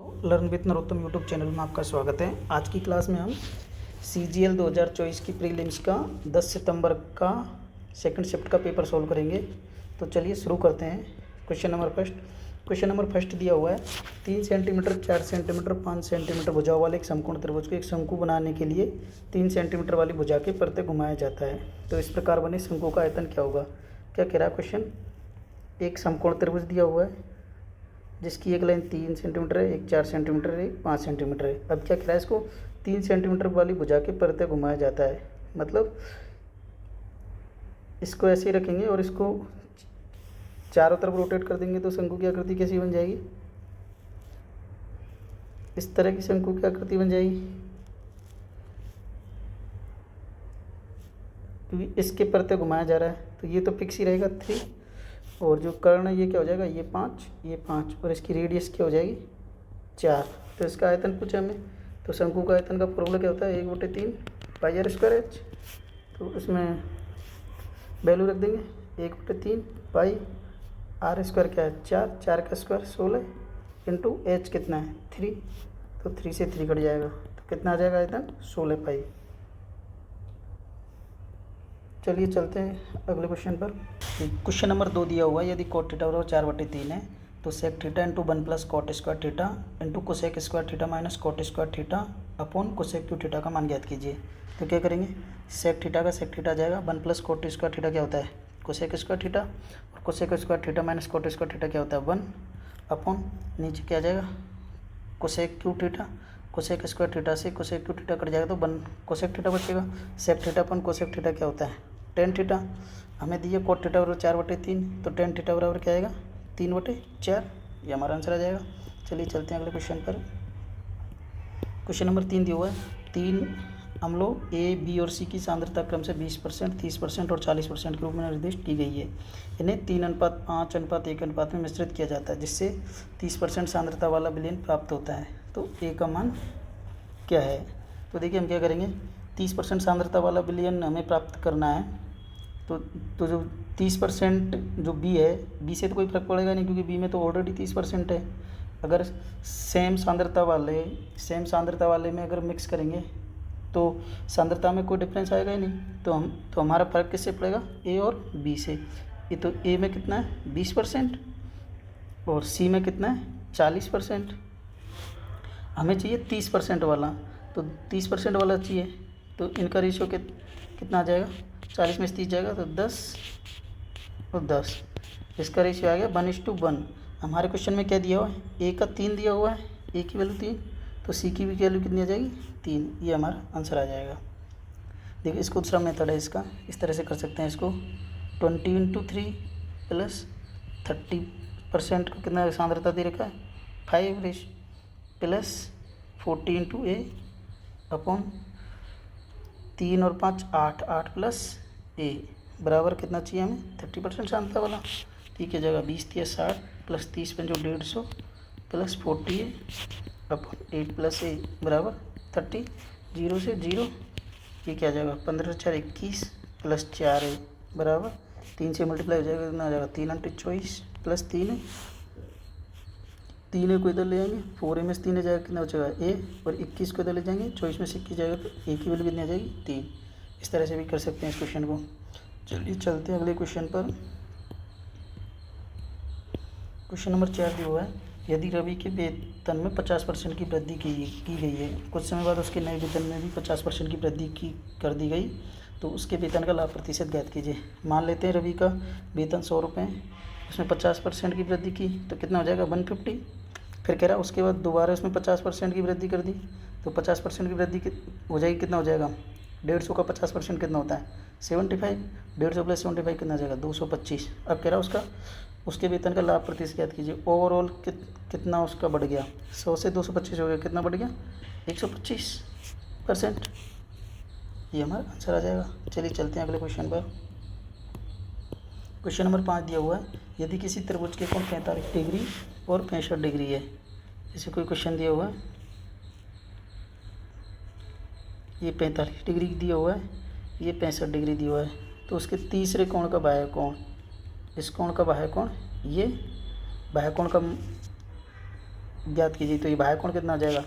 Learn with Narottam YouTube channel में आपका स्वागत है। आज की क्लास में हम CGL 2024 की प्रीलिम्स का 10 सितंबर का सेकंड शिफ्ट का पेपर सॉल्व करेंगे। तो चलिए शुरू करते हैं। क्वेश्चन नंबर फर्स्ट दिया हुआ है 3 सेंटीमीटर 4 सेंटीमीटर 5 सेंटीमीटर भुजाओं वाले एक समकोण त्रिभुज को एक शंकु बनाने के लिए 3 सेंटीमीटर वाली भुजा के प्रत्येक घुमाया जाता है। तो इस प्रकार बने शंकु का आयतन क्या होगा। क्या कह रहा है क्वेश्चन, एक समकोण त्रिभुज दिया हुआ है जिसकी एक लाइन 3 सेंटीमीटर है, एक 4 सेंटीमीटर है, एक 5 सेंटीमीटर है। अब क्या कह रहा है, इसको 3 सेंटीमीटर वाली भुजा के प्रत्येक घुमाया जाता है। मतलब इसको ऐसे ही रखेंगे और इसको चारों तरफ रोटेट कर देंगे तो शंकु की आकृति कैसी बन जाएगी, इस तरह की शंकु की आकृति बन जाएगी। क्योंकि इसके प्रत्येक घुमाया जा रहा है तो ये तो फिक्स ही रहेगा 3, और जो कर्ण है ये क्या हो जाएगा, ये 5 और इसकी रेडियस क्या हो जाएगी 4। तो इसका आयतन पूछा हमें, तो शंकु का आयतन का फॉर्मूला क्या होता है 1/3 पाई आर स्क्वायर एच। तो उसमें वैल्यू रख देंगे 1/3 पाई आर स्क्वायर क्या है 4 का स्क्वायर 16 इंटू एच कितना है 3। तो 3 से 3 कट जाएगा तो कितना आ जाएगा आयतन 16 पाई। चलिए चलते हैं अगले क्वेश्चन पर। क्वेश्चन नंबर 2 दिया हुआ है, यदि कोट थीटा बराबर 4/3 है तो sec theta into 1 plus cot square theta into cosec square theta minus cot square theta upon cosec Q theta का मान ज्ञात कीजिए। तो क्या करेंगे, सेक थीटा का सेक थीटा जाएगा, 1 प्लस कोट स्क्वायर थीटा क्या होता है कोसेक स्क्वायर थीटा, और cosec square theta minus cot square theta क्या होता है 1 अपॉन नीचे क्या जाएगा cosec Q theta. Cosec square theta से कोसेक क्यू थीटा कट जाएगा तो 1 कोसेक थीटा बचेगा। सेक थीटा अपन कोसेक थीटा क्या होता है टेन थीटा। हमें दिए कोट थीटा बराबर 4/3 तो टेन थीटा बराबर क्या आएगा 3/4। ये हमारा आंसर आ जाएगा। चलिए चलते हैं अगले क्वेश्चन पर। क्वेश्चन नंबर 3 दिया हुआ है, 3 अम्लों A, B और C की सांद्रता क्रम से 20%, 30% और 40% के रूप में निर्दिष्ट की गई है। इन्हें 3:5:1 में मिश्रित किया जाता है जिससे 30% सांद्रता वाला विलयन प्राप्त होता है। तो A का मान क्या है। तो देखिए हम क्या करेंगे, 30% सांद्रता वाला विलयन हमें प्राप्त करना है। तो जो 30% जो बी है, बी से तो कोई फर्क पड़ेगा नहीं क्योंकि बी में तो ऑलरेडी 30% है। अगर सेम सांद्रता वाले में अगर मिक्स करेंगे तो सांद्रता में कोई डिफरेंस आएगा ही नहीं। तो हमारा फ़र्क किससे पड़ेगा ए और बी से। ये तो ए में कितना है 20% और सी में कितना है 40%। हमें चाहिए 30% वाला, तो 30% वाला चाहिए। तो इनका रेशियो कितना आ जाएगा, 40 में से 30 जाएगा तो 10 और 10। इसका रेशियो आ गया 1:1। हमारे क्वेश्चन में क्या दिया हुआ है, ए का 3 दिया हुआ है, ए की वैल्यू 3, तो सी की भी वैल्यू कितनी आ जाएगी 3। ये हमारा आंसर आ जाएगा। देखिए इसको दूसरा मेथड है इसका, इस तरह से कर सकते हैं इसको 20 × 3 प्लस 30% को कितना सांद्रता दे रखा है 5 प्लस 40 × A अपॉन 3 और 5 8 प्लस A बराबर कितना चाहिए हमें 30% सांद्रता वाला। ठीक है, जगह 20 थी 60 प्लस 30 में जो 150 प्लस 40 है अपॉन 8 प्लस A बराबर 30। 0 से 0 ये क्या आ जाएगा 15 4 21 प्लस 4A बराबर 3 से मल्टीप्लाई हो जाएगा, कितना आ जाएगा 3 × 24 प्लस 3 को इधर ले जाएंगे, 4A में से 3 जाएगा कितना बचेगा A, और 21 को इधर ले जाएंगे 24 में से 21 जाएगा तो A की वैल्यू कितनी आ जाएगी 3। इस तरह से भी कर सकते हैं इस क्वेश्चन को। चलिए चलते हैं अगले क्वेश्चन पर। क्वेश्चन नंबर 4 दिया हुआ है, यदि रवि के वेतन में 50% की वृद्धि की गई है, कुछ समय बाद उसके नए वेतन में भी 50% की वृद्धि कर दी गई, तो उसके वेतन का लाभ प्रतिशत ज्ञात कीजिए। मान लेते हैं रवि का वेतन 100 रुपये, उसमें 50% की वृद्धि की तो कितना हो जाएगा 150। फिर कह रहा है उसके बाद दोबारा उसमें 50% की वृद्धि कर दी, तो 50% की वृद्धि हो जाएगी, कितना हो जाएगा 150 का 50% कितना होता है 75। 150 प्लस 75 कितना हो जाएगा 225। अब कह रहा है उसके वेतन का लाभ प्रतिशत ज्ञात कीजिए। ओवरऑल कितना उसका बढ़ गया, 100 से 225 हो गया, कितना बढ़ गया 125%। ये हमारा आंसर आ जाएगा। चलिए चलते हैं अगले क्वेश्चन पर। क्वेश्चन नंबर 5 दिया हुआ है, यदि किसी त्रिभुज के कोण 45 डिग्री और 65 डिग्री है, जैसे कोई क्वेश्चन दिया हुआ है, ये 45 डिग्री दिया हुआ है, ये 65 डिग्री दिया हुआ है, तो उसके तीसरे कोण का बाह्य कोण, इस कोण का बाह्य कोण, ये बाह्य कोण का ज्ञात कीजिए। तो ये बाह्य कोण कितना आ जाएगा,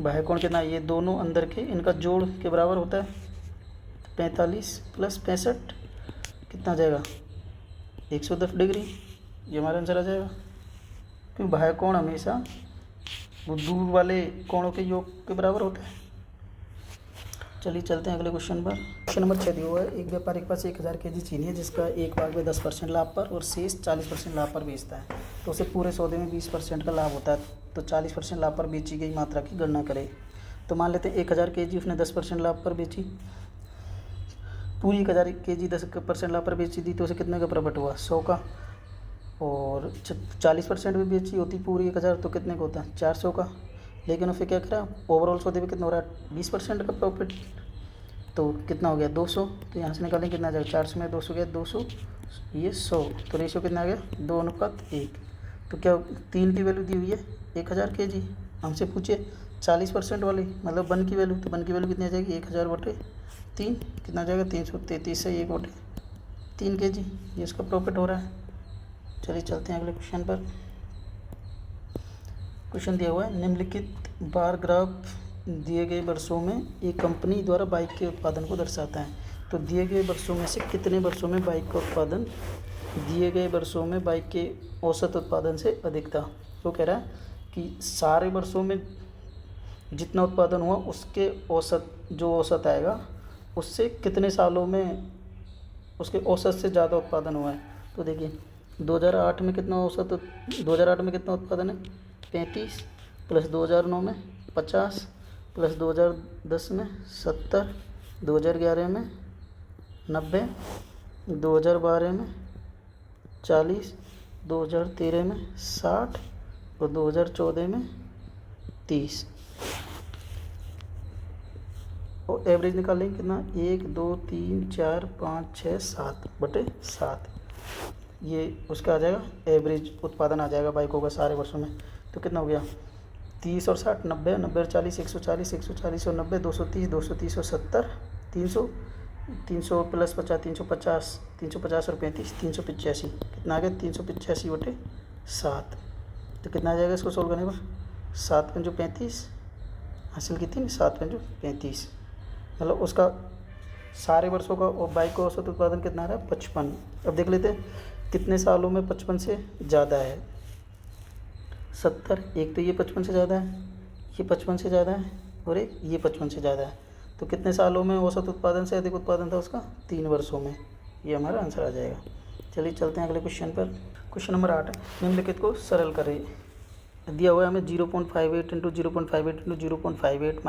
बाह्य कोण कितना, ये दोनों अंदर के इनका जोड़ के बराबर होता है। 45 + 65 कितना आ जाएगा, 110 डिग्री। ये हमारा आंसर आ जाएगा, क्योंकि बाह्य कोण हमेशा वो दूर वाले कोणों के योग के बराबर होता है। चलिए चलते हैं अगले क्वेश्चन पर। क्वेश्चन नंबर 6 दिया हुआ है, एक व्यापारी के पास 1000 kg चीनी है जिसका एक भाग में 10% लाभ पर और शेष 40% लाभ पर बेचता है, तो उसे पूरे सौदे में 20% का लाभ होता है। तो 40% लाभ पर बेची गई मात्रा की गणना करें। तो मान लेते हैं 1000 kg उसने 10% लाभ पर बेची, पूरी 1000 kg 10% लाभ पर बेची थी, तो उसे कितने का प्रॉफिट हुआ, 100 का। और 40% भी बेची होती पूरी 1000 तो कितने का होता है, 400 का। लेकिन उसे क्या करा, ओवरऑल सौदे में कितना हो रहा है, 20% का प्रॉफिट। तो कितना हो गया, 200। तो यहाँ से निकालें कितना आ जाएगा, 400 में 200 गया, 200 ये 100। तो रेशियो कितना आ गया, 2:1। तो क्या 3 की वैल्यू दी हुई है 1000 kg, हमसे पूछे 40% वाली, मतलब 1 की वैल्यू। तो 1 की वैल्यू कितनी आ जाएगी, 1000/3 कितना आ जाएगा, 333 से 1/3 kg, ये इसका प्रॉफिट हो रहा है। चलिए चलते हैं अगले क्वेश्चन पर। क्वेश्चन दिया हुआ है, निम्नलिखित बार ग्राफ दिए गए वर्षों में एक कंपनी द्वारा बाइक के उत्पादन को दर्शाता है। तो दिए गए वर्षों में से कितने वर्षों में बाइक का उत्पादन दिए गए वर्षों में बाइक के औसत उत्पादन से अधिक था। तो कह रहा है कि सारे वर्षों में जितना उत्पादन हुआ उसके औसत, जो औसत आएगा उससे कितने सालों में उसके औसत से ज़्यादा उत्पादन हुआ है। तो देखिए 2008 में कितना औसत, 2008 में कितना उत्पादन है, 35 + 2009 में 50 + 2010 में 70, 2011 में 90, 2012 में 40, 2013 में 60 और 2014 में 30। और एवरेज निकालेंगे कितना, 1 2 3 4 5 6 7/7। ये उसका आ जाएगा एवरेज उत्पादन आ जाएगा बाइकों का सारे वर्षों में। तो कितना हो गया, 30 और 60 90, 90 और 40 140, 140 और 90 230, 230 और 70 300, 300 + 50 350, 350 और 35 385। कितना आ गया, 385/7। तो कितना आ जाएगा इसको सोल्व करने पर, 7×35 हासिल की थी, 7×35, मतलब उसका सारे वर्षों का और बाइक का औसत उत्पादन कितना आ रहा है, 55। अब देख लेते हैं कितने सालों में 55 से ज़्यादा है, 70। एक तो ये 55 से ज़्यादा है, ये 55 से ज़्यादा है और एक ये 55 से ज़्यादा है। तो कितने सालों में औसत उत्पादन से अधिक उत्पादन था उसका, 3 वर्षों में। ये हमारा आंसर आ जाएगा। चलिए चलते हैं अगले क्वेश्चन पर। क्वेश्चन नंबर 8 निम्नलिखित को सरल करें। दिया हुआ है हमें 0.58 × 0.58 × 0.58 -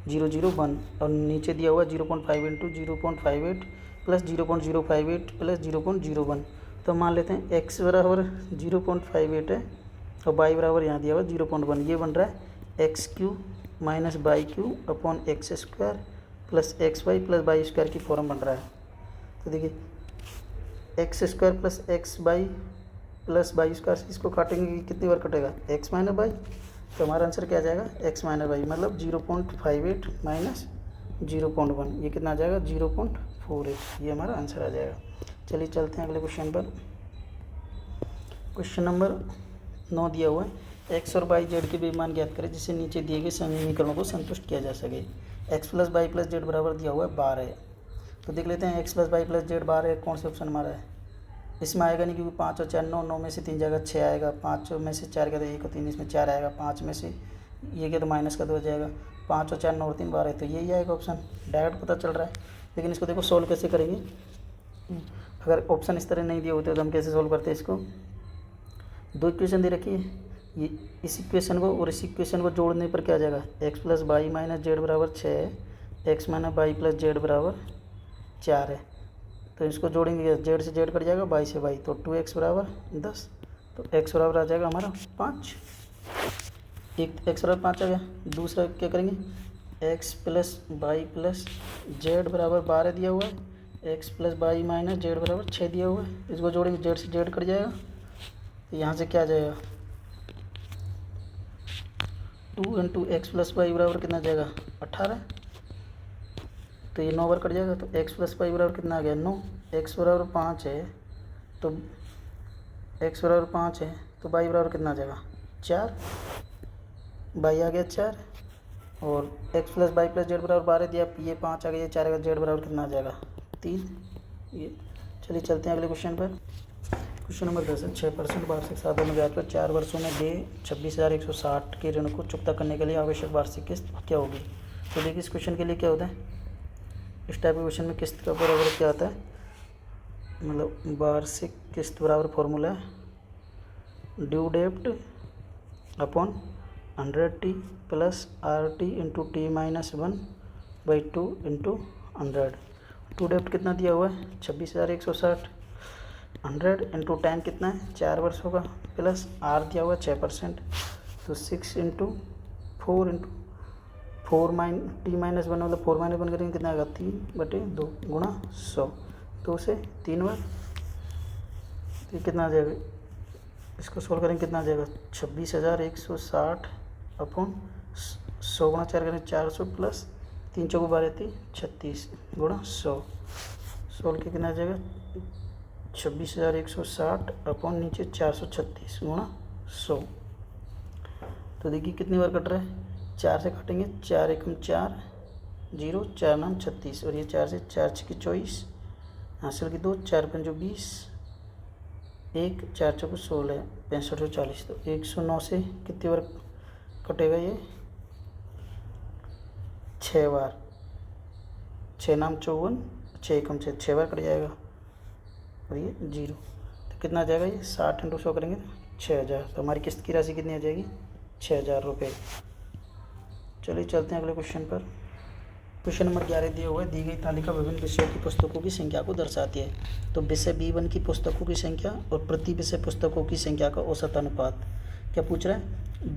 0.001 और नीचे दिया हुआ 0.5 × 0.58 + 0.058 + 0.01। तो मान लेते हैं x बराबर 0.58 है और y बराबर यहाँ दिया हुआ 0.1। ये बन रहा है x³ - y³ upon x² + xy + y² की फॉर्म बन रहा है। तो देखिए x² + xy + y² से इसको काटेंगे कितनी बार कटेगा, x - y। तो हमारा आंसर क्या आ जाएगा, x - y, मतलब 0.58 - 0.1, ये कितना आ जाएगा 0.48। ये हमारा आंसर आ जाएगा। चलिए चलते हैं अगले क्वेश्चन पर। क्वेश्चन नंबर 9 दिया हुआ है, x और y z के विमान ज्ञात करें जिससे नीचे दिए गए समीकरणों को संतुष्ट किया जा सके। x + y + z बराबर दिया हुआ है 12। तो देख लेते हैं x + y + z 12 कौन से ऑप्शन हमारा है, इसमें आएगा नहीं क्योंकि 5 और 4 9, 9 में से 3 जाएगा 6 आएगा, 5 में से 4 का तो 1 और 3 इसमें 4 आएगा, 5 में से ये क्या तो माइनस का 2 हो जाएगा, 5 और 4 9 और 3 12, तो यही आएगा ऑप्शन, डायरेक्ट पता चल रहा है। लेकिन इसको देखो सोल्व कैसे करेंगे, अगर ऑप्शन इस तरह नहीं दिए होते तो हम कैसे सोल्व करते हैं इसको। 2 इक्वेशन दे रखी है, ये इस इक्वेशन को और इस इक्वेशन को जोड़ने पर क्या आ जाएगा, x + y - z बराबर 6 है, x - y + z बराबर 4 है। तो इसको जोड़ेंगे, z से z कट जाएगा, y से y, तो 2x बराबर 10। तो x बराबर आ जाएगा हमारा 5, एक x बराबर 5 आ गया। दूसरा क्या करेंगे, x + y + z बराबर 12 दिया हुआ है, x + y - z बराबर 6 दिया हुआ है। इसको जोड़ेंगे, z से z कट जाएगा, तो यहाँ से क्या आ जाएगा, 2 × x + y बराबर कितना आ जाएगा 18। तो ये 9 बार कट जाएगा, तो x + y बराबर कितना आ गया 9। x बराबर 5 है, तो x बराबर 5 है तो y बराबर कितना आ जाएगा 4, y आ गया 4, और x plus y plus z बराबर 12 दिया, ये 5 आ गया, ये 4 आ गया, जेड बराबर कितना आ जाएगा 3। ये चलिए चलते हैं अगले क्वेश्चन पर। क्वेश्चन नंबर 10 है 6% वार्षिक साधन ब्याज पर 4 वर्षों में दे 26,160 के ऋण को चुकता करने के लिए आवश्यक वार्षिक किस्त क्या होगी। तो देखिए इस क्वेश्चन के लिए क्या होता है, इस टाइप के क्वेश्चन में किस्त का बराबर क्या आता है, मतलब वार्षिक किस्त बराबर फॉर्मूला है ड्यू डेप्ट upon 100t plus RT into T minus 1/2 into 100। Due डेप्ट कितना दिया हुआ है 26,160, 100 इंटू 10 कितना है 4 वर्षों का, प्लस R दिया हुआ है 6%, तो 6 इंटू 4 इंटू 4 टी माइनस 1 मतलब 4 माइनस 1 करेंगे कितना आएगा 3/2 गुणा 100, 2 से 3 बार, तो कितना आ जाएगा, इसको सोल्व करेंगे कितना आ जाएगा 26,160 अपॉन 100 गुणा 4 करेंगे 400 प्लस 3 चौको 12 थी 36 गुणा 100, सोल्व के कितना आ जाएगा 26,160 अपॉन नीचे 436 गुणा 100। तो देखिए कितनी बार कट रहा है, 4 से काटेंगे, 4 एकम 4 0, 4 नाम 36, और ये 4 से 4 6 24 हासिल की 2, 4 5 20, 1 4 चौको 16, 65 40, तो 109 से कितनी बार कटेगा ये 6 बार, 6 नाम 54, 6 एकम 6 बार कट जाएगा, और ये 0, तो कितना आ जाएगा ये 60 इंटू 100 करेंगे 6,000, तो हमारी किस्त की राशि कितनी आ जाएगी 6,000 रुपये। चलिए चलते हैं अगले क्वेश्चन पर। क्वेश्चन नंबर 11 दिया हुआ है, दी गई तालिका विभिन्न विषयों की पुस्तकों की संख्या को दर्शाती है। तो विषय B1 की पुस्तकों की संख्या और प्रति विषय पुस्तकों की संख्या का औसत अनुपात क्या पूछ रहा है,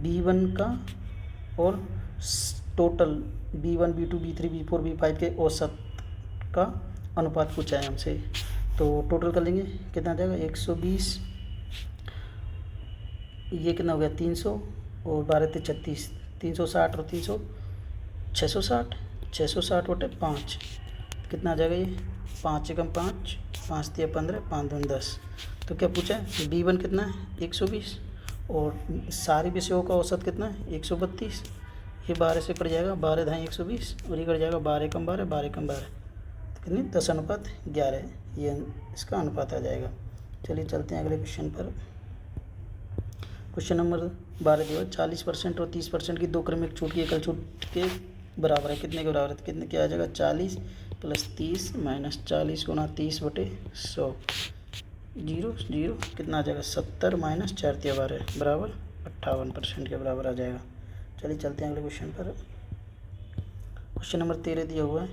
B1 का और total B1 B2 B3 B4 B5 के औसत का अनुपात पूछा है हमसे। तो टोटल कर लेंगे कितना आ जाएगा 120, ये कितना हो गया 300, और 12 × 36 360, और 300 660 बटे 5 कितना आ जाएगा ये 5 एकम 5, 5 दिया 15, 5 दूनी 10। तो क्या पूछा है B1 कितना है 120, और सारी विषयों का औसत कितना है 132, ये 12 से कट जाएगा, 12 × 120, और ये कट जाएगा 12 एकम 12, 12 एकम 12, तो कितनी 10:11, ये इसका अनुपात आ जाएगा। चलिए चलते हैं अगले क्वेश्चन पर। क्वेश्चन नंबर 12 दिया 40% और 30% की दो क्रमिक छूट की एकल छूट के बराबर है, कितने के बराबर है, कितने क्या आ जाएगा 40 प्लस 30 माइनस 40 गुणा 30 बटे 100, 0 0 कितना आ जाएगा 70 माइनस 4 × 12 बराबर 58% के बराबर आ जाएगा। चलिए चलते हैं अगले क्वेश्चन पर। क्वेश्चन नंबर 13 दिया हुआ है,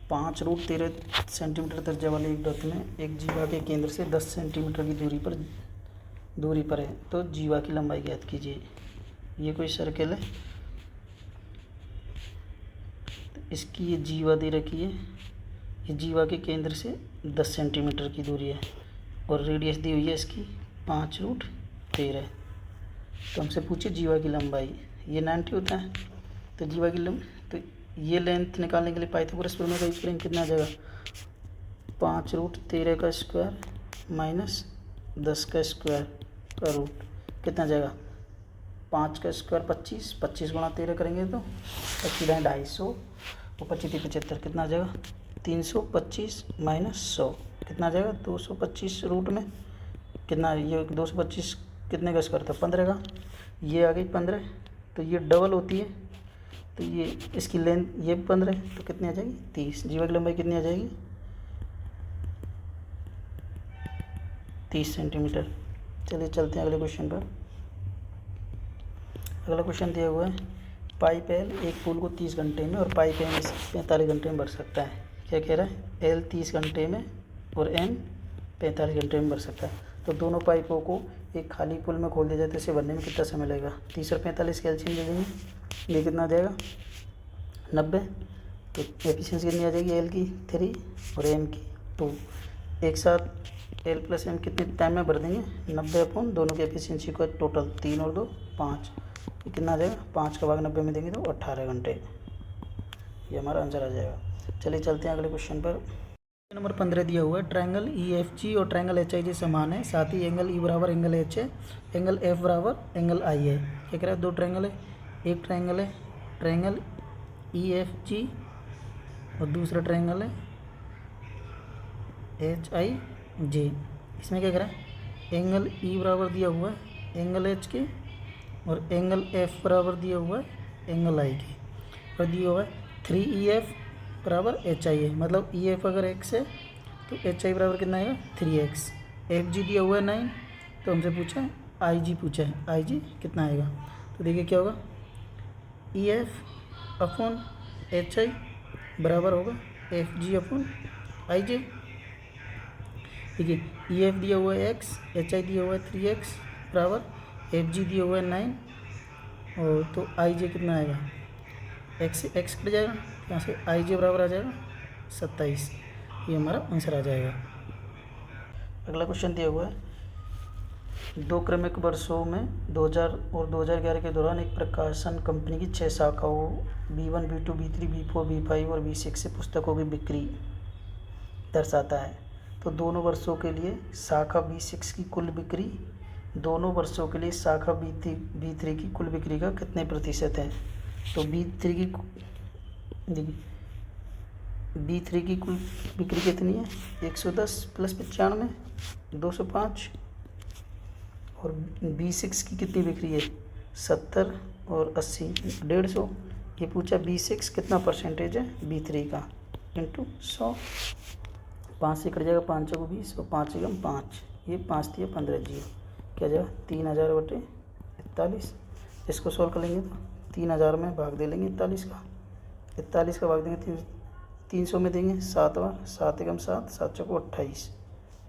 5√13 सेंटीमीटर त्रिज्या वाले एक वृत्त में एक जीवा के केंद्र से 10 सेंटीमीटर की दूरी पर है, तो जीवा की लंबाई ज्ञात कीजिए। ये कोई सर्कल है, तो इसकी ये जीवा दे रखी है, ये जीवा के केंद्र से 10 सेंटीमीटर की दूरी है, और रेडियस दी हुई है इसकी 5√13। तो हमसे पूछिए जीवा की लंबाई, ये 90 होता है, तो जीवा की तो ये लेंथ निकालने के लिए पाइथागोरस प्रमेय का यूज करेंगे, कितना आ जाएगा 5√13 का स्क्वायर माइनस 10 का स्क्वायर का रूट, कितना आ जाएगा 5 का स्क्वायर 25, 25 गुणा 13 करेंगे तो 25 250, और 25 75, कितना आ जाएगा 325 माइनस 100, कितना आ जाएगा 225 रूट में कितना, ये 225 कितने का स्क्वायर था 15 का, ये आ गई 15, तो ये डबल होती है, तो ये इसकी लेंथ ये 15, तो कितनी आ जाएगी 30, जीवा की लंबाई कितनी आ जाएगी 30 सेंटीमीटर। चलिए चलते हैं अगले क्वेश्चन पर। अगला क्वेश्चन दिया हुआ है, पाइप एल एक पुल को 30 घंटे में और पाइप एम 45 घंटे में भर सकता है। क्या कह रहा है, एल 30 घंटे में और एम 45 घंटे में भर सकता है। तो दोनों पाइपों को एक खाली पुल में खोल दिया जाए तो इसे भरने में कितना समय लगेगा। 30 और 45 कैल्शियम दे देंगे, ये कितना आ जाएगा 90, तो एफिशिएंसी कितनी आ जाएगी एल की 3 और एम की 2, एक साथ एल प्लस एम कितने टाइम में भर देंगे 90 अपॉन दोनों की एफिशिएंसी का टोटल 3 और 2 5, कितना आ जाएगा 5 का भाग 90 में देंगे तो 18 घंटे, ये हमारा आंसर आ जाएगा। चलिए चलते हैं अगले क्वेश्चन पर। नंबर 15 दिया हुआ है ट्रायंगल ई एफ जी और ट्रायंगल एच आई जी समान है, साथ ही एंगल ई बराबर एंगल एच है, एंगल एफ बराबर एंगल आई है। क्या कह रहा है, दो ट्रायंगल है, एक ट्रायंगल है ट्रायंगल ई एफ जी और दूसरा ट्रायंगल है एच आई जे। इसमें क्या कह रहा है, एंगल ई बराबर दिया हुआ है एंगल एच के और एंगल एफ बराबर दिया हुआ है एंगल आई के, और दिया हुआ है 3EF बराबर एच आई है। मतलब ई एफ अगर एक्स है तो एच आई बराबर कितना आएगा 3x। एफ जी दिया हुआ है 9, तो हमसे पूछा है आई जी, पूछा है आई जी कितना आएगा। तो देखिए क्या होगा, E F upon H I बराबर होगा एफ जी अपॉन आई जे। देखिए ई एफ दिया हुआ है एक्स, एच आई दिया हुआ है 3x बराबर एफ जी दिया हुआ है 9, और तो आई जे कितना आएगा, एक्स से एक्स कट जाएगा, यहाँ से आई जे बराबर आ जाएगा 27। ये हमारा आंसर आ जाएगा। अगला क्वेश्चन दिया हुआ है, दो क्रमिक वर्षों में 2000 और 2011 के दौरान एक प्रकाशन कंपनी की 6 शाखाओं B1, B2, B3, B4, B5 और B6 से पुस्तकों की बिक्री दर्शाता है। तो दोनों वर्षों के लिए शाखा B6 की कुल बिक्री दोनों वर्षों के लिए शाखा B3 की कुल बिक्री का कितने प्रतिशत है। तो B3 की देखिए B3 की कुल बिक्री कितनी है, 110 प्लस 95 205, और B6 की कितनी बिक्री है 70 और 80 150। ये पूछा B6 कितना परसेंटेज है B3 का इंटू 100, 5 से कट जाएगा 5 चौको 20 और 5 एकम 5, ये 5 दिया 15 जीरो, क्या जाएगा 3000 बटे 41। इसको सॉल्व कर लेंगे तो 3000 में भाग दे लेंगे 41 का भाग देंगे 300 में देंगे 7 बार, 7 एकम 7, 7 चौको 28,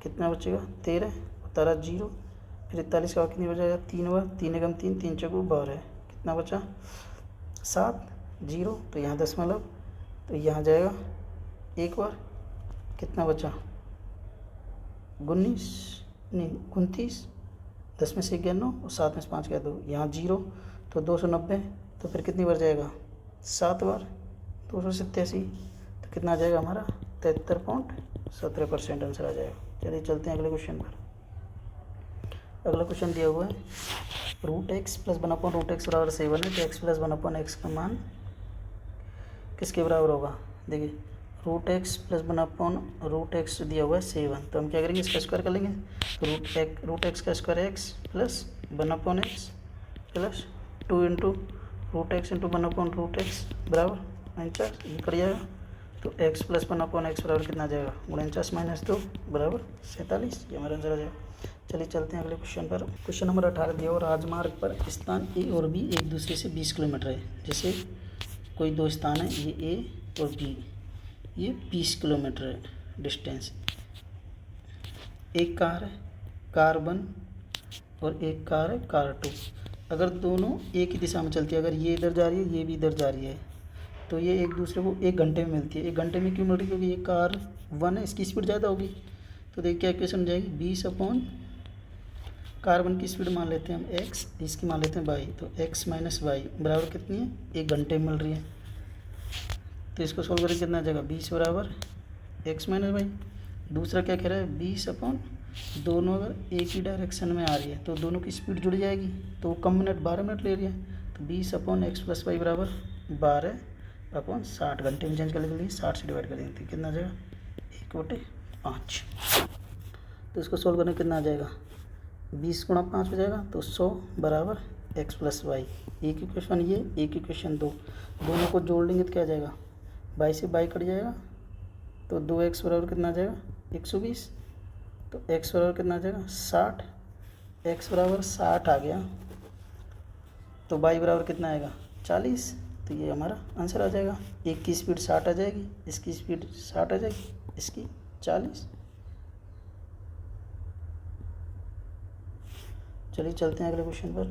कितना बचेगा 13, 13 जीरो, फिर 41 का भाग कितनी बचेगा 3 बार, 3 एकम 3, 3 चौको 12, कितना बचा 7 जीरो, तो यहाँ दशमलव, तो यहाँ जाएगा एक बार, कितना बचा 19 नहीं 29, 10 में से 11 और 7 में से 5 गया 2, यहाँ जीरो, तो 290, तो फिर कितनी बार जाएगा 7 बार, 287, तो कितना आ जाएगा हमारा 73.17% आंसर आ जाएगा। चलिए चलते हैं अगले क्वेश्चन पर। अगला क्वेश्चन दिया हुआ है √x प्लस 1/√x बराबर 7 है, तो x प्लस 1/x का मान किसके बराबर होगा। देखिए √x प्लस 1/√x दिया हुआ है 7, तो हम क्या करेंगे इसका स्क्वायर कर लेंगे, तो √x का square x plus 1/x plus 2 into √x into 1/√x बराबर 49, ये कट जाएगा, तो x प्लस 1/x बराबर कितना आ जाएगा 49 माइनस 2 बराबर 47, ये हमारा आंसर आ जाएगा। चलिए चलते हैं अगले क्वेश्चन पर। क्वेश्चन नंबर 18 दिया और राजमार्ग पर स्थान ए और बी एक दूसरे से 20 किलोमीटर है। जैसे कोई दो स्थान है, ये ए और बी, ये 20 किलोमीटर है डिस्टेंस। एक कार है कार 1 और एक कार है कार 2। अगर दोनों एक ही दिशा में चलती है, अगर ये इधर जा रही है ये भी इधर जा रही है, तो ये एक दूसरे को 1 घंटे में मिलती है। 1 घंटे में क्यों मिल रही है, क्योंकि ये कार 1 है, इसकी स्पीड ज़्यादा होगी। तो देखिए क्या इक्वेशन जाएगी, 20 अपॉन कार 1 की स्पीड मान लेते हैं हम x, इसकी मान लेते हैं y, तो x माइनस वाई बराबर कितनी है 1 घंटे में मिल रही है। तो इसको सोल्व करें कितना आ जाएगा 20 बराबर x माइनस वाई। दूसरा क्या कह रहा है 20 अपॉन, दोनों अगर एक ही डायरेक्शन में आ रही है तो दोनों की स्पीड जुड़ जाएगी, तो वो कम मिनट 12 मिनट ले रही है, तो 20 अपॉन x प्लस वाई बराबर 12 अपॉन 60, घंटे में चेंज कर लेंगे 60 से डिवाइड कर देंगे, तो कितना आ जाएगा 1/5। तो इसको सोल्व करने कितना आ जाएगा 20 गुणा 5 हो जाएगा, तो 100 बराबर x प्लस वाई। एक इक्वेशन ये, एक इक्वेशन 2, दोनों को जोड़ लेंगे तो क्या आ जाएगा y से y कट जाएगा, तो 2x बराबर कितना आ जाएगा 120, तो x बराबर कितना आ जाएगा 60, x बराबर 60 आ गया, तो y बराबर कितना आएगा 40, तो ये हमारा आंसर आ जाएगा। एक की स्पीड 60 आ जाएगी, इसकी स्पीड 60 आ जाएगी, इसकी 40। चलिए चलते हैं अगले क्वेश्चन पर।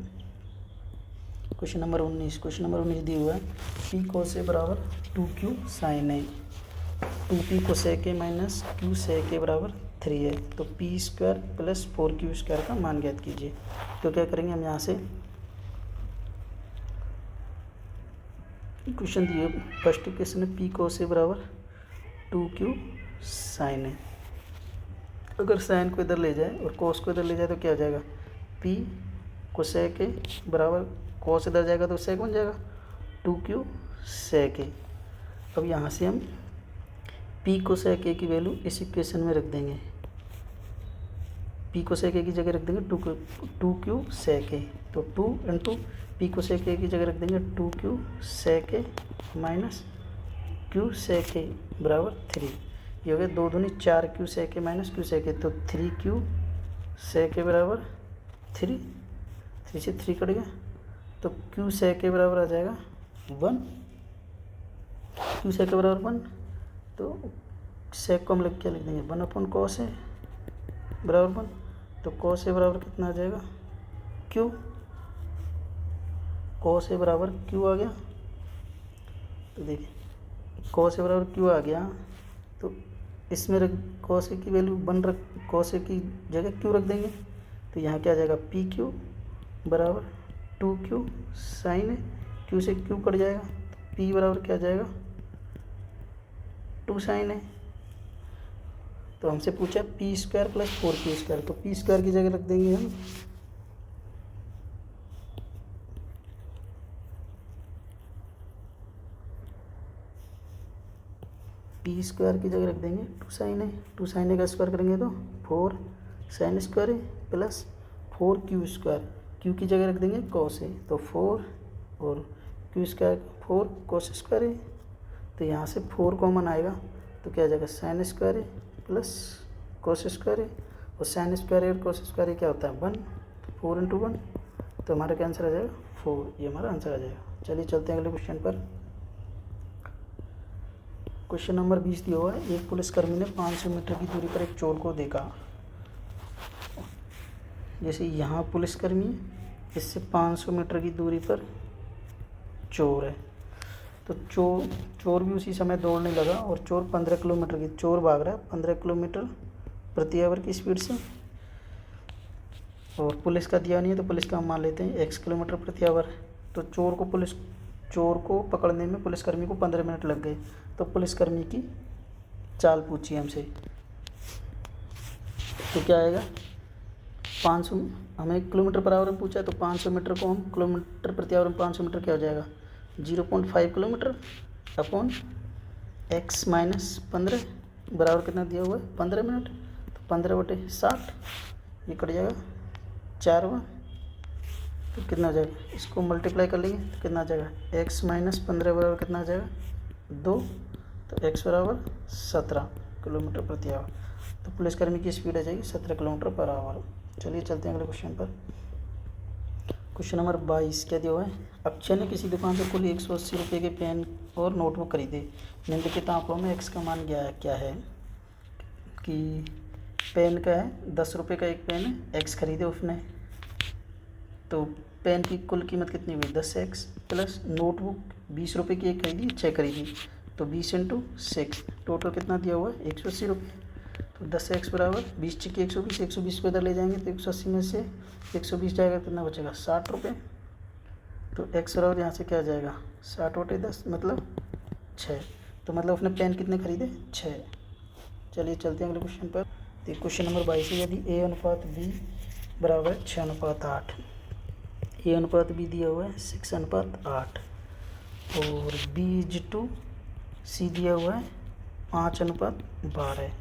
Question number 19। क्वेश्चन नंबर 19 दिया हुआ है पी कोस ए बराबर 2q sine A, 2p cosec A minus q sec A बराबर 3 है। तो P square plus 4q square का मान ज्ञात कीजिए। तो क्या करेंगे हम यहाँ से क्वेश्चन दिए, फर्स्ट इक्वेशन है पी कोस ए बराबर 2q साइन है। अगर साइन को इधर ले जाए और कोस को इधर ले जाए तो क्या हो जाएगा, पी कोसेक ए बराबर कोस इधर जाएगा तो सेक बन जाएगा 2q सेक ए। अब यहाँ से हम पी कोसेक ए की वैल्यू इस इक्वेशन में रख देंगे, पी कोसेक ए की जगह रख देंगे 2q सेक ए, तो 2 इंटू पी कोसेक ए की जगह रख देंगे 2q sec A minus q sec A बराबर 3। ये हो गया 2 दूनी 4q सेक ए माइनस q सेक ए, तो 3q सेक ए बराबर 3 से 3 कट गया, तो q सेक ए बराबर आ जाएगा 1, q सेक ए बराबर 1, तो सेक को हम लिख देंगे 1/cos ए बराबर 1, तो cos ए बराबर कितना आ जाएगा q, cos ए बराबर q आ गया। तो देखिए cos ए बराबर q आ गया, तो इसमें रख cos ए की वैल्यू 1 रख, cos ए की जगह q रख देंगे, तो यहाँ क्या आ जाएगा पी क्यू बराबर 2q साइन है, q से q कट जाएगा, तो p बराबर क्या आ जाएगा 2 साइन है। तो हमसे पूछा P square plus 4q square, तो पी स्क्वायर की जगह रख देंगे हम पी स्क्वायर की जगह रख देंगे 2 साइन है, 2 साइन है का स्क्वायर करेंगे तो 4 साइन स्क्वायर है प्लस 4q स्क्वायर, q की जगह रख देंगे cos है, तो 4 और q स्क्वायर 4 cos स्क्वायर है, तो यहाँ से 4 कॉमन आएगा तो क्या आ जाएगा साइन स्क्वायर है प्लस cos स्क्वायर है, और साइन स्क्वायर है और cos स्क्वायर है क्या होता है 1, 4 इंटू 1, तो हमारा क्या आंसर आ जाएगा 4, ये हमारा आंसर आ जाएगा। चलिए चलते हैं अगले क्वेश्चन पर। क्वेश्चन नंबर 20 दिया हुआ है, एक पुलिसकर्मी ने 500 मीटर की दूरी पर एक चोर को देखा। जैसे यहाँ पुलिसकर्मी है, इससे 500 मीटर की दूरी पर चोर है, तो चोर भी उसी समय दौड़ने लगा और चोर 15 किलोमीटर की, चोर भाग रहा है 15 किलोमीटर प्रति आवर की स्पीड से, और पुलिस का दिया नहीं है तो पुलिस का हम मान लेते हैं x किलोमीटर प्रति आवर। तो चोर को पकड़ने में पुलिसकर्मी को 15 मिनट लग गए, तो पुलिसकर्मी की चाल पूछी हमसे, तो क्या आएगा 500, हमें किलोमीटर पर आवर में पूछा है, तो 500 मीटर को हम किलोमीटर प्रति आवर में 500 मीटर क्या हो जाएगा 0.5 किलोमीटर अपॉन x माइनस 15 बराबर कितना दिया हुआ है 15 मिनट, तो 15/60 ये कट जाएगा 4 बार, तो कितना आ जाएगा, इसको मल्टीप्लाई कर लेंगे तो कितना आ जाएगा x माइनस 15 बराबर कितना आ जाएगा 2, तो x बराबर 17 किलोमीटर प्रति आवर, तो पुलिसकर्मी की स्पीड आ जाएगी 17 किलोमीटर पर आवर। चलिए चलते हैं अगले क्वेश्चन पर। क्वेश्चन नंबर 22 क्या दिया हुआ है, अक्षय ने किसी दुकान से कुल 180 रुपये के पेन और नोटबुक खरीदे, निम्नलिखित आंकड़ों में x का मान क्या है कि पेन का है 10 रुपये का एक पेन है, x खरीदे उसने, तो पेन की कुल कीमत कितनी हुई 10x, प्लस नोटबुक 20 रुपये की एक खरीदी 6 खरीदी, तो 20 × 6 टोटल कितना दिया हुआ है 180 रुपये, तो 10x बराबर 20 × 120, 120 को इधर ले जाएंगे तो 180 में से 120 जाएगा, कितना बचेगा 60 रुपये, तो x बराबर यहाँ से क्या आ जाएगा 60/10 मतलब 6, तो मतलब उसने पेन कितने खरीदे 6। चलिए चलते हैं अगले क्वेश्चन पर। तो क्वेश्चन नंबर 22 है, यदि a अनुपात b बराबर 6:8, a अनुपात b दिया हुआ है 6:8 और b/2 c दिया हुआ है 5:12,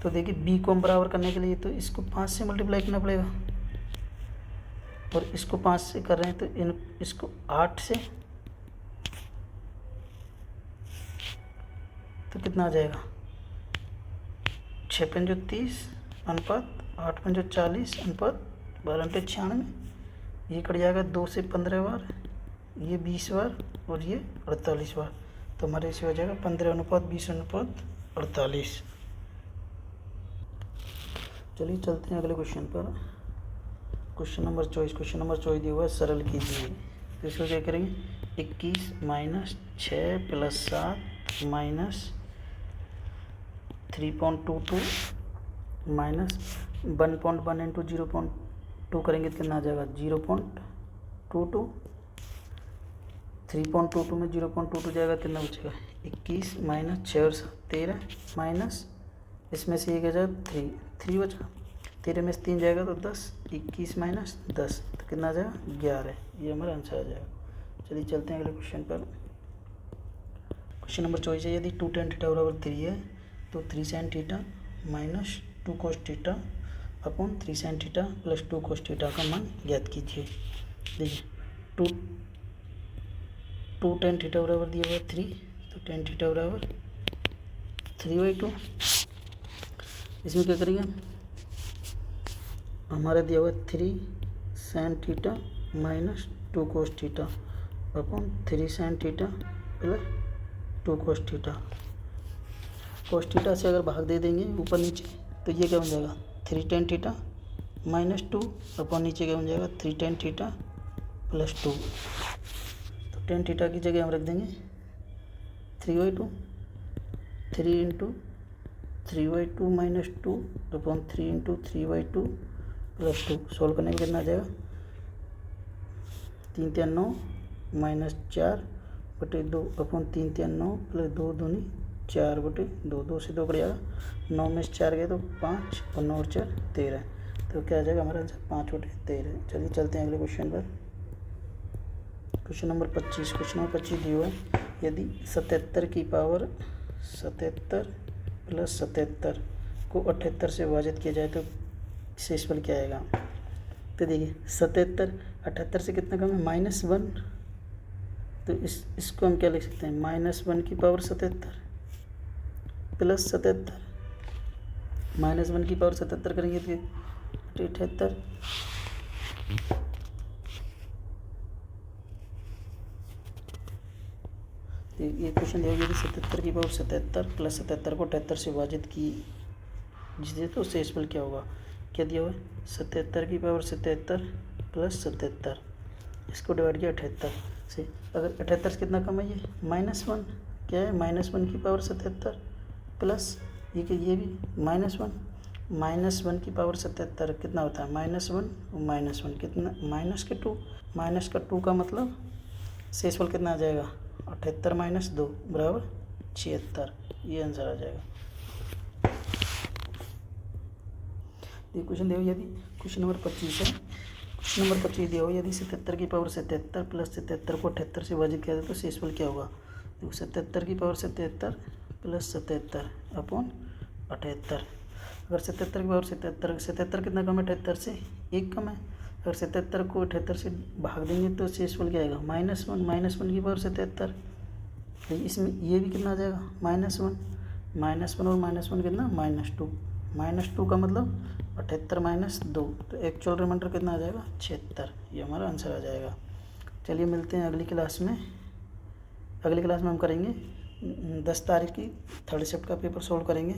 तो देखिए b को हम बराबर करने के लिए तो इसको 5 से मल्टीप्लाई करना पड़ेगा, और इसको 5 से कर रहे हैं तो इसको 8 से, तो कितना आ जाएगा 6×5 30 अनुपात 8×5 40 अनुपात 12×96, ये कट जाएगा 2 से 15 बार, ये 20 बार और ये 48 बार, तो हमारे इसे हो जाएगा 15:20:48। चलिए चलते हैं अगले क्वेश्चन पर। क्वेश्चन नंबर 24, क्वेश्चन नंबर 24 दिया हुआ है सरल कीजिए, तो इसको क्या करेंगे 21 minus 6 plus 7 minus 3.22 minus 1.1 into 0.2 करेंगे तो कितना आ जाएगा 0.22, 3.22 में 0.22 जाएगा कितना बचेगा 21 माइनस 6 और 13 माइनस इसमें से 1 हज़ार 3 बचा, 13 में से 3 जाएगा तो 10, 21 माइनस 10 तो कितना आ जाएगा 11। ये हमारा आंसर आ जाएगा। चलिए चलते हैं अगले क्वेश्चन पर। क्वेश्चन नंबर 24 है, यदि 2 tan थीटा बराबर 3 है तो 3 sin theta minus 2 cos theta upon 3 sin theta plus 2 cos theta का मान ज्ञात कीजिए। देखिए 2 tan थीटा बराबर दिया हुआ है 3, तो tan थीटा बराबर 3/2। इसमें क्या करेंगे, हमारा दिया हुआ है 3 sin theta minus 2 cos theta upon 3 sin theta plus 2 cos theta. cos theta से अगर भाग दे देंगे ऊपर नीचे तो ये क्या बन जाएगा 3 tan थीटा माइनस 2 अपॉन नीचे क्या बन जाएगा 3 tan थीटा प्लस 2। तो tan थीटा की जगह हम रख देंगे 3/2, 3 into 3/2 minus 2 upon 3 into 3/2 plus 2। Solve करने में कितना आ जाएगा 3 3 9 माइनस 4/2 अपॉन 3 3 9 प्लस 2 दूनी 4/2, 2 से 2 कट जाएगा, 9 में से 4 गए तो 5 और 9 और 4 13। तो क्या आ जाएगा हमारा आंसर 5/13। चलिए चलते हैं अगले क्वेश्चन पर। Question number 25। क्वेश्चन नंबर 25 दिया हुआ है, यदि 77 की पावर 77 प्लस 77 को 78 से विभाजित किया जाए तो शेषफल क्या आएगा। तो देखिए 77 78 से कितना कम है -1, तो इसको हम क्या लिख सकते हैं -1 की पावर 77 प्लस 77, -1 की पावर 77 करेंगे तो 78। तो ये क्वेश्चन दिया गया कि 77 की पावर 77 प्लस 77 को 78 से विभाजित की जिसे तो शेषफल क्या होगा। क्या दिया हुआ है 77 की पावर 77 प्लस 77, इसको डिवाइड किया 78 से। अगर 78 से कितना कम है ये -1, क्या है -1 की पावर 77 प्लस ये कि ये भी -1 की पावर 77 कितना होता है -1 कितना -2 का मतलब शेषफल कितना आ जाएगा 78 माइनस 2 बराबर 76। ये आंसर आ जाएगा। ये क्वेश्चन दिया हुआ यदि क्वेश्चन नंबर 25 है। क्वेश्चन नंबर 25 दिया हुआ यदि 77 की पावर 77 प्लस 77 को 78 से विभाजित किया जाए तो शेषफल क्या होगा। देखो 77 की पावर 77 प्लस 77 अपॉन 78। अगर 77 की पावर 77 कितना कम है 78 से 1 कम है। अगर 77 को 78 से भाग देंगे तो शेषफल क्या आएगा -1 की पावर 77। इसमें ये भी कितना आ जाएगा -1 और -1 कितना -2 का मतलब 78 माइनस 2, तो एक्चुअल रिमाइंडर कितना आ जाएगा 76। ये हमारा आंसर आ जाएगा। चलिए मिलते हैं अगली क्लास में। अगली क्लास में हम करेंगे 10 तारीख की 3rd शिफ्ट का पेपर सोल्व करेंगे।